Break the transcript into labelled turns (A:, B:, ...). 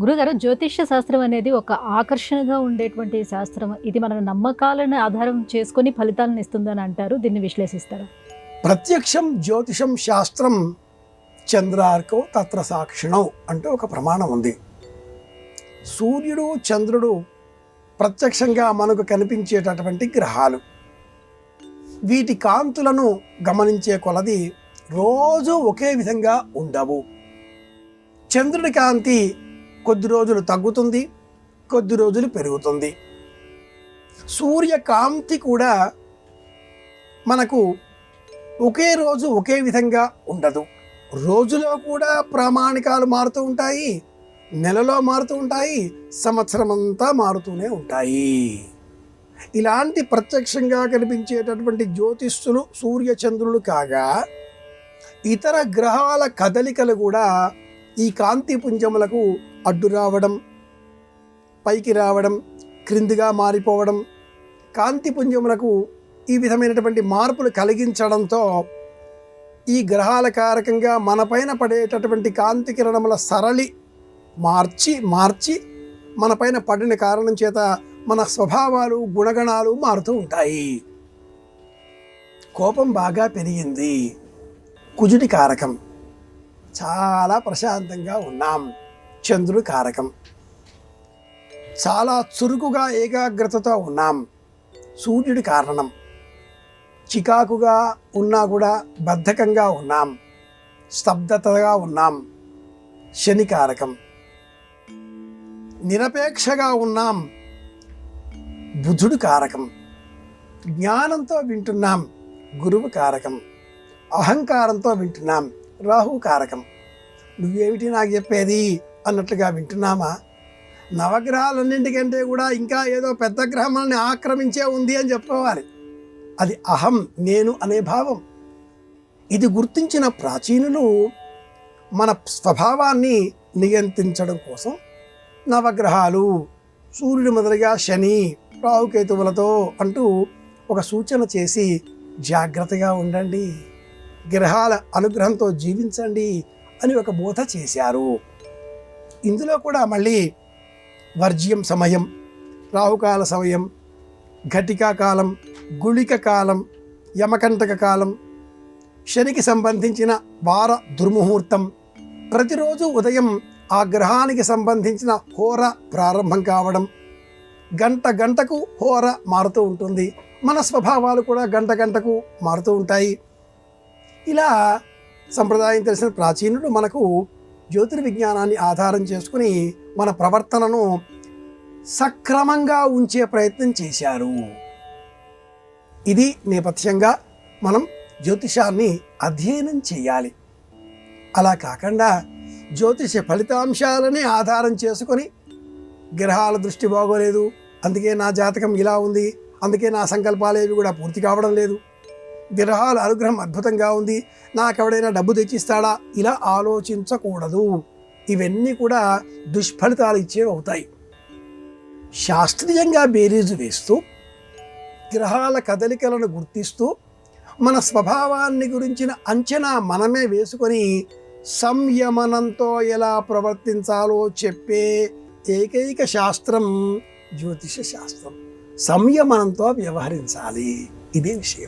A: గురుగారు, జ్యోతిష్య శాస్త్రం అనేది ఒక ఆకర్షణగా ఉండేటువంటి శాస్త్రం. ఇది మన నమ్మకాలను ఆధారం చేసుకొని ఫలితాలను ఇస్తుందని అంటారు. దీన్ని విశ్లేషిస్తారా?
B: ప్రత్యక్షం జ్యోతిషం శాస్త్రం చంద్రార్కో తత్ర సాక్షిణం అంటూ ఒక ప్రమాణం ఉంది. సూర్యుడు చంద్రుడు ప్రత్యక్షంగా మనకు కనిపించేటటువంటి గ్రహాలు. వీటి కాంతులను గమనించే కొలది రోజు ఒకే విధంగా ఉండవు. చంద్రుడి కాంతి కొద్ది రోజులు తగ్గుతుంది, కొద్ది రోజులు పెరుగుతుంది. సూర్యకాంతి కూడా మనకు ఒకే రోజు ఒకే విధంగా ఉండదు. రోజులో కూడా ప్రామాణికాలు మారుతూ ఉంటాయి, నెలలో మారుతూ ఉంటాయి, సంవత్సరం అంతా మారుతూనే ఉంటాయి. ఇలాంటి ప్రత్యక్షంగా కనిపించేటటువంటి జ్యోతిష్యులు సూర్యచంద్రులు కాగా ఇతర గ్రహాల కదలికలు కూడా ఈ కాంతి పుంజములకు అడ్డు రావడం, పైకి రావడం, క్రిందిగా మారిపోవడం, కాంతి పుంజములకు ఈ విధమైనటువంటి మార్పులు కలిగించడంతో ఈ గ్రహాల కారకంగా మనపైన పడేటటువంటి కాంతి కిరణముల సరళి మార్చి మనపైన పడిన కారణం చేత మన స్వభావాలు గుణగణాలు మారుతూ ఉంటాయి. కోపం బాగా పెరిగింది, కుజుడి కారకం. చాలా ప్రశాంతంగా ఉన్నాం, చంద్రుడి కారకం. చాలా చురుకుగా ఏకాగ్రతతో ఉన్నాం, సూర్యుడి కారణం. చికాకుగా ఉన్నా కూడా బద్ధకంగా ఉన్నాం, స్తబ్దతగా ఉన్నాం, శని కారకం. నిరపేక్షగా ఉన్నాం, బుధుడు కారకం. జ్ఞానంతో వింటున్నాం, గురువు కారకం. అహంకారంతో వింటున్నాం, రాహు కారకం. నువ్వేమిటి నాకు చెప్పేది అన్నట్లుగా వింటున్నామా? నవగ్రహాలన్నింటికంటే కూడా ఇంకా ఏదో పెద్ద గ్రహాన్ని ఆక్రమించే ఉంది అని చెప్పుకోవాలి. అది అహం, నేను అనే భావం. ఇది గుర్తించిన ప్రాచీనులు మన స్వభావాన్ని నియంత్రించడం కోసం నవగ్రహాలు, సూర్యుడు మొదలుగా శని, రాహుకేతువులతో అంటూ ఒక సూచన చేసి జాగ్రత్తగా ఉండండి, గ్రహాల అనుగ్రహంతో జీవించండి అని ఒక బోధ చేశారు. ఇందులో కూడా మళ్ళీ వర్జ్యం సమయం, రాహుకాల సమయం, ఘటికా కాలం, గుళిక కాలం, యమకంటక కాలం, శనికి సంబంధించిన వార దుర్ముహూర్తం, ప్రతిరోజు ఉదయం ఆ గ్రహానికి సంబంధించిన హోర ప్రారంభం కావడం, గంట గంటకు హోర మారుతూ ఉంటుంది. మన స్వభావాలు కూడా గంట గంటకు మారుతూ ఉంటాయి. ఇలా సంప్రదాయం తెలిసిన ప్రాచీనులు మనకు జ్యోతిర్విజ్ఞానాన్ని ఆధారం చేసుకుని మన ప్రవర్తనను సక్రమంగా ఉంచే ప్రయత్నం చేశారు. ఇది నేపథ్యంగా మనం జ్యోతిషాన్ని అధ్యయనం చేయాలి. అలా కాకుండా జ్యోతిష ఫలితాంశాలని ఆధారం చేసుకొని గ్రహాల దృష్టి బాగోలేదు, అందుకే నా జాతకం ఇలా ఉంది, అందుకే నా సంకల్పాలేవి కూడా పూర్తి కావడం లేదు, గ్రహాల అనుగ్రహం అద్భుతంగా ఉంది, నాకు ఎవడైనా డబ్బు తెచ్చిస్తాడా, ఇలా ఆలోచించకూడదు. ఇవన్నీ కూడా దుష్ఫలితాలు ఇచ్చేవి అవుతాయి. శాస్త్రీయంగా బేరీజు వేస్తూ గ్రహాల కదలికలను గుర్తిస్తూ మన స్వభావాన్ని గురించిన అంచనా మనమే వేసుకొని సంయమనంతో ఎలా ప్రవర్తించాలో చెప్పే ఏకైక శాస్త్రం జ్యోతిష శాస్త్రం. సంయమనంతో వ్యవహరించాలి, ఇదే విషయం.